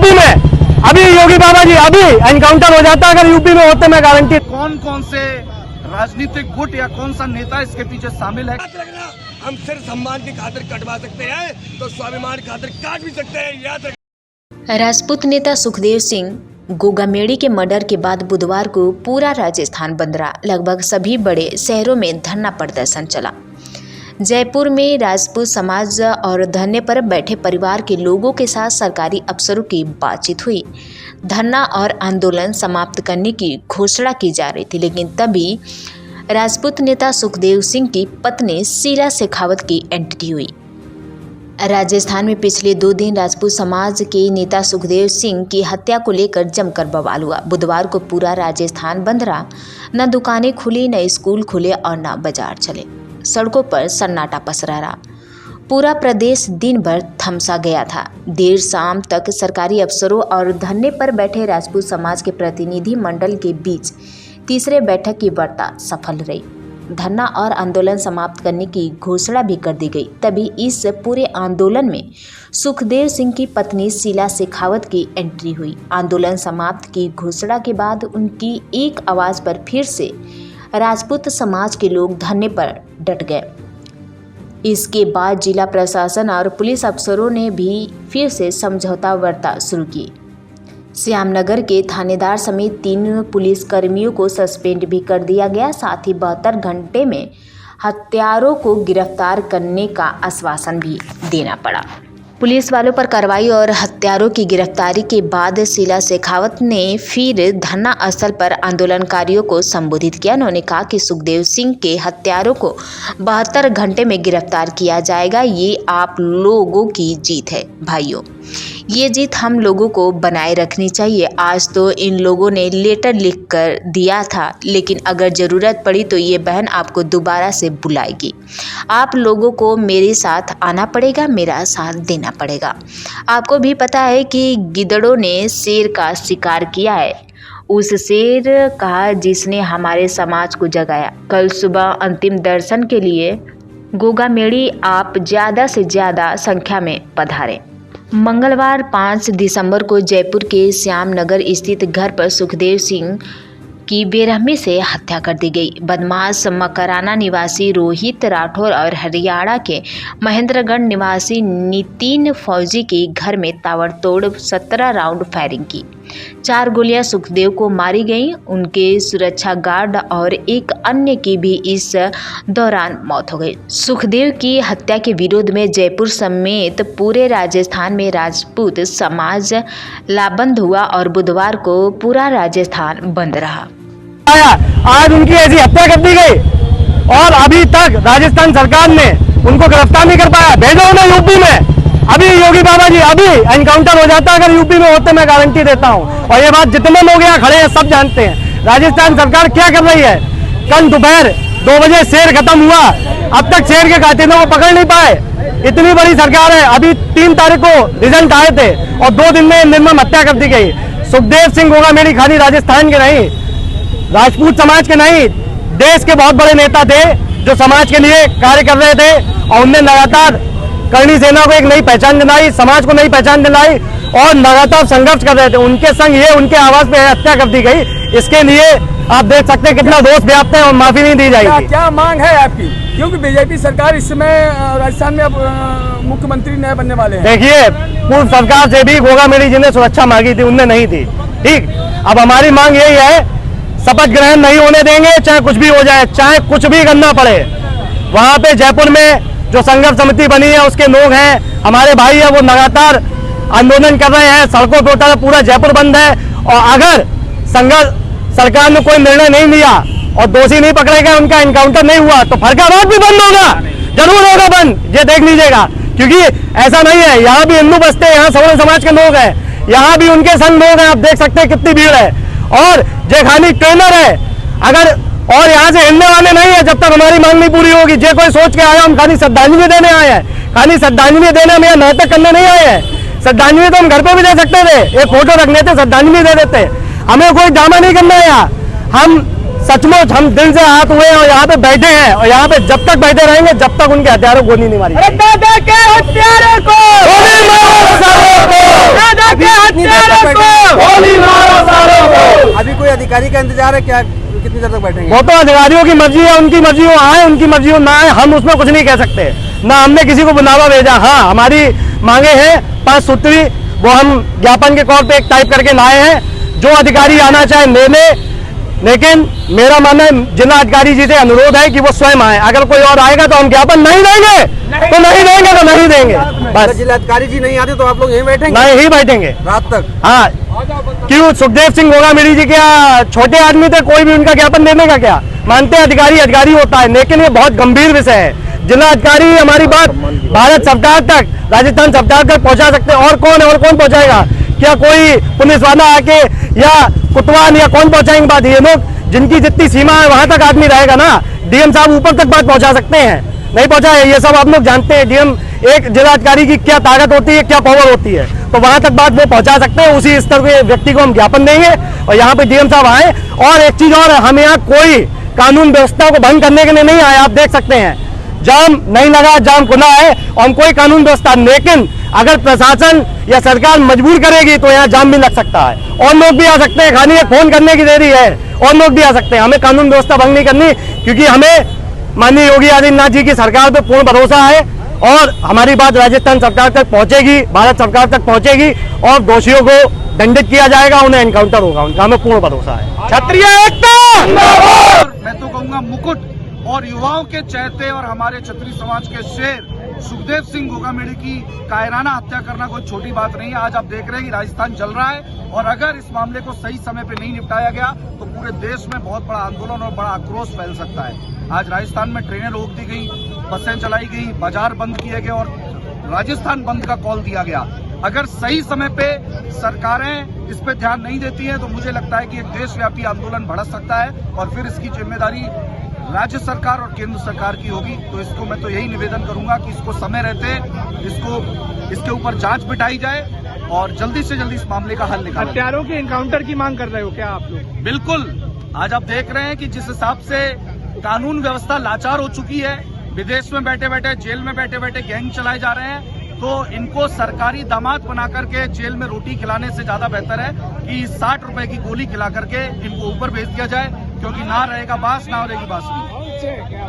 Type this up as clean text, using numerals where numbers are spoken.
UP में। अभी योगी बाबा जी अभी एनकाउंटर हो जाता अगर यूपी में होते, मैं गारंटी। कौन कौन से राजनीतिक गुट या कौन सा नेता इसके पीछे शामिल है? हम सिर्फ सम्मान की खातिर कटवा सकते हैं तो स्वाभिमान की खातिर काट भी सकते हैं, याद रखें। राजपूत नेता सुखदेव सिंह गोगामेड़ी के मर्डर के बाद बुधवार को पूरा राजस्थान बंद रहा। लगभग सभी बड़े शहरों में धरना प्रदर्शन चला। जयपुर में राजपूत समाज और धरने पर बैठे परिवार के लोगों के साथ सरकारी अफसरों की बातचीत हुई। धरना और आंदोलन समाप्त करने की घोषणा की जा रही थी, लेकिन तभी राजपूत नेता सुखदेव सिंह की पत्नी शीला शेखावत की एंट्री हुई। राजस्थान में पिछले 2 दिन राजपूत समाज के नेता सुखदेव सिंह की हत्या को लेकर जमकर बवाल हुआ। बुधवार को पूरा राजस्थान बंद रहा। न दुकानें खुली, न स्कूल खुले और न बाजार चले। सड़कों पर सन्नाटा पसरा रहा। पूरा प्रदेश दिन भर थमसा गया था। देर शाम तक सरकारी अफसरों और धरने पर बैठे राजपूत समाज के प्रतिनिधि मंडल के बीच तीसरे बैठक की वार्ता सफल रही। धरना और आंदोलन समाप्त करने की घोषणा भी कर दी गई। तभी इस पूरे आंदोलन में सुखदेव सिंह की पत्नी शीला शेखावत की एंट्री हुई। आंदोलन समाप्त की घोषणा के बाद उनकी एक आवाज़ पर फिर से राजपूत समाज के लोग धरने पर डट गए। इसके बाद जिला प्रशासन और पुलिस अफसरों ने भी फिर से समझौता वार्ता शुरू की। श्यामनगर के थानेदार समेत 3 पुलिस कर्मियों को सस्पेंड भी कर दिया गया। साथ ही 72 घंटे में हत्यारों को गिरफ्तार करने का आश्वासन भी देना पड़ा। पुलिस वालों पर कार्रवाई और हत्यारों की गिरफ्तारी के बाद शीला शेखावत ने फिर धरना स्थल पर आंदोलनकारियों को संबोधित किया। उन्होंने कहा कि सुखदेव सिंह के हत्यारों को 72 घंटे में गिरफ्तार किया जाएगा। ये आप लोगों की जीत है भाइयों, ये जीत हम लोगों को बनाए रखनी चाहिए। आज तो इन लोगों ने लेटर लिख कर दिया था, लेकिन अगर ज़रूरत पड़ी तो ये बहन आपको दोबारा से बुलाएगी। आप लोगों को मेरे साथ आना पड़ेगा, मेरा साथ देना पड़ेगा। आपको भी पता है कि गिद्धड़ों ने शेर का शिकार किया है, उस शेर का जिसने हमारे समाज को जगाया। कल सुबह अंतिम दर्शन के लिए गोगामेड़ी आप ज़्यादा से ज़्यादा संख्या में पधारें। मंगलवार 5 दिसंबर को जयपुर के श्यामनगर स्थित घर पर सुखदेव सिंह की बेरहमी से हत्या कर दी गई। बदमाश मकराना निवासी रोहित राठौर और हरियाणा के महेंद्रगढ़ निवासी नितिन फौजी के घर में ताबड़तोड़ 17 राउंड फायरिंग की। 4 गोलियां सुखदेव को मारी गईं। उनके सुरक्षा गार्ड और एक अन्य की भी इस दौरान मौत हो गई। सुखदेव की हत्या के विरोध में जयपुर समेत पूरे राजस्थान में राजपूत समाज लाबंद हुआ और बुधवार को पूरा राजस्थान बंद रहा। आज उनकी ऐसी हत्या कर दी गई और अभी तक राजस्थान सरकार ने उनको गिरफ्तार नहीं कर पाया। भेजो उन्हें यूपी में। अभी योगी बाबा जी अभी एनकाउंटर हो जाता अगर यूपी में होते, मैं गारंटी देता हूं। और ये बात जितने लोग यहाँ खड़े हैं सब जानते हैं राजस्थान सरकार क्या कर रही है। कल दोपहर 2 बजे शेर खत्म हुआ, अब तक शेर के कातिलों को पकड़ नहीं पाए। इतनी बड़ी सरकार है। अभी 3 तारीख को रिजल्ट आए थे और 2 दिन में निर्मम हत्या कर दी गई। सुखदेव सिंह गोगामेड़ी खाली राजस्थान के नहीं, राजपूत समाज के नहीं, देश के बहुत बड़े नेता थे जो समाज के लिए कार्य कर रहे थे और उनने लगातार करणी सेना को एक नई पहचान दिलाई, समाज को नई पहचान दिलाई और लगातार संघर्ष कर रहे थे। उनके संग ये उनके आवाज पे हत्या कर दी गई। इसके लिए आप देख सकते हैं कितना दोष व्याप्त है और माफी नहीं दी जाएगी। क्या मांग है आपकी, क्योंकि बीजेपी सरकार इस समय राजस्थान में अब मुख्यमंत्री नए बनने वाले हैं। देखिए, पूर्व सरकार से भी गोगामेड़ी जी ने सुरक्षा मांगी थी, उनने नहीं थी। ठीक, अब हमारी मांग यही है, शपथ ग्रहण नहीं होने देंगे, चाहे कुछ भी हो जाए, चाहे कुछ भी करना पड़े। वहाँ पे जयपुर में जो संघर्ष समिति बनी है उसके लोग हैं, हमारे भाई है, वो लगातार आंदोलन कर रहे हैं। सड़कों पर पूरा जयपुर बंद है और अगर संघर्ष सरकार ने कोई निर्णय नहीं लिया और दोषी नहीं पकड़े गए, उनका एनकाउंटर नहीं हुआ तो फरकाबाद भी बंद होगा, जरूर होगा बंद, ये देख लीजिएगा। क्योंकि ऐसा नहीं है, यहाँ भी हिंदू बसते हैं, यहाँ सवर्ण समाज के लोग हैं, यहाँ भी उनके संग लोग हैं। आप देख सकते हैं कितनी भीड़ है और ये खाली ट्रेलर है। अगर और यहाँ से हिलने वाले नहीं है जब तक हमारी मांग नहीं पूरी होगी। जो कोई सोच के आया हम खाली श्रद्धांजलि देने आए हैं, खाली श्रद्धांजलि देने में नाटक करने नहीं आए हैं। श्रद्धांजलि तो हम घर पे भी दे सकते थे, एक फोटो रख लेते, श्रद्धांजलि दे देते। हमें कोई ड्रामा नहीं करना है यहाँ। हम सचमुच हम दिल से हाथ हुए और यहाँ पे बैठे हैं और यहाँ पे जब तक बैठे रहेंगे जब तक उनके हथियारों को गोली नहीं मारी जाएगी। दादा के हत्यारे को गोली मारो सालों को, दादा के हत्यारे को गोली मारो सालों को। अभी कोई अधिकारी का इंतजार है क्या, कितनी देर तक बैठेंगे? वो तो अधिकारियों की मर्जी है, उनकी मर्जी हो आए, उनकी मर्जी हो ना आए, हम उसमें कुछ नहीं कह सकते। ना हमने किसी को बुलावा भेजा। हाँ, हमारी मांगे हैं 5 सूत्री, वो हम ज्ञापन के तौर पे एक टाइप करके लाए हैं। जो अधिकारी आना चाहे ले ले, लेकिन मेरा मानना है जिला अधिकारी जी से अनुरोध है कि वो स्वयं आए। अगर कोई और आएगा तो हम ज्ञापन नहीं देंगे, तो नहीं देंगे, तो नहीं देंगे अगर बस। जिला अधिकारी जी नहीं आते तो आप लोग यहीं बैठेंगे नहीं बैठेंगे रात तक? हाँ, क्यों? सुखदेव सिंह गोगामेड़ी जी क्या छोटे आदमी थे? कोई भी उनका ज्ञापन देने का क्या? मानते हैं अधिकारी अधिकारी होता है, लेकिन ये बहुत गंभीर विषय है। जिला अधिकारी हमारी बात भारत सरकार तक, राजस्थान सरकार तक पहुंचा सकते हैं। और कौन है, और कौन पहुंचाएगा? क्या कोई पुलिस वाला आके या कुटवान या कौन पहुंचाएंगे बात? ये लोग जिनकी जितनी सीमा है वहां तक आदमी रहेगा ना। डीएम साहब ऊपर तक बात पहुंचा सकते हैं, नहीं पहुंचाए, ये सब आप लोग जानते हैं। डीएम एक जिलाधिकारी की क्या ताकत होती है, क्या पावर होती है, तो वहां तक बात वो पहुंचा सकते हैं। उसी स्तर के व्यक्ति को हम ज्ञापन देंगे और यहाँ पे डीएम साहब आए। और एक चीज और, हम यहाँ कोई कानून व्यवस्था को भंग करने के लिए नहीं आए। आप देख सकते हैं जाम नहीं लगा, जाम खुला है और हम कोई कानून व्यवस्था, लेकिन अगर प्रशासन या सरकार मजबूर करेगी तो यहाँ जाम भी लग सकता है और लोग भी आ सकते हैं। खाली एक फोन करने की देरी है और लोग भी आ सकते हैं। हमें कानून व्यवस्था भंग नहीं करनी, क्योंकि हमें माननीय योगी आदित्यनाथ जी की सरकार पे पूर्ण भरोसा है और हमारी बात राजस्थान सरकार तक पहुंचेगी, भारत सरकार तक पहुंचेगी और दोषियों को दंडित किया जाएगा, उन्हें एनकाउंटर होगा, उनका हमें पूर्ण भरोसा है। क्षत्रिय एकता और मैं तो कहूंगा मुकुट और युवाओं के चहते और हमारे क्षत्रिय समाज के शेर सुखदेव सिंह गोगामेड़ी की कायराना हत्या करना कोई छोटी बात नहीं है। आज आप देख रहे हैं कि राजस्थान जल रहा है और अगर इस मामले को सही समय पे नहीं निपटाया गया तो पूरे देश में बहुत बड़ा आंदोलन और बड़ा आक्रोश फैल सकता है। आज राजस्थान में ट्रेनें रोक दी गई, बसें चलाई गई, बाजार बंद किए गए और राजस्थान बंद का कॉल दिया गया। अगर सही समय पे सरकारें इस पे ध्यान नहीं देती हैं तो मुझे लगता है कि एक देशव्यापी आंदोलन भड़क सकता है और फिर इसकी जिम्मेदारी राज्य सरकार और केंद्र सरकार की होगी। तो इसको मैं तो यही निवेदन करूंगा कि इसको समय रहते इसके ऊपर जांच बिठाई जाए और जल्दी से जल्दी इस मामले का हल निकाला। हत्यारों के एनकाउंटर की मांग कर रहे हो क्या आप लोग? बिल्कुल, आज आप देख रहे हैं कि जिस हिसाब से कानून व्यवस्था लाचार हो चुकी है, विदेश में बैठे बैठे, जेल में बैठे बैठे गैंग चलाए जा रहे हैं, तो इनको सरकारी दामाद बना करके जेल में रोटी खिलाने से ज्यादा बेहतर है कि 60 रुपए की गोली खिला करके इनको ऊपर भेज दिया जाए, क्योंकि ना रहेगा बांस ना रहेगी बांसुरी।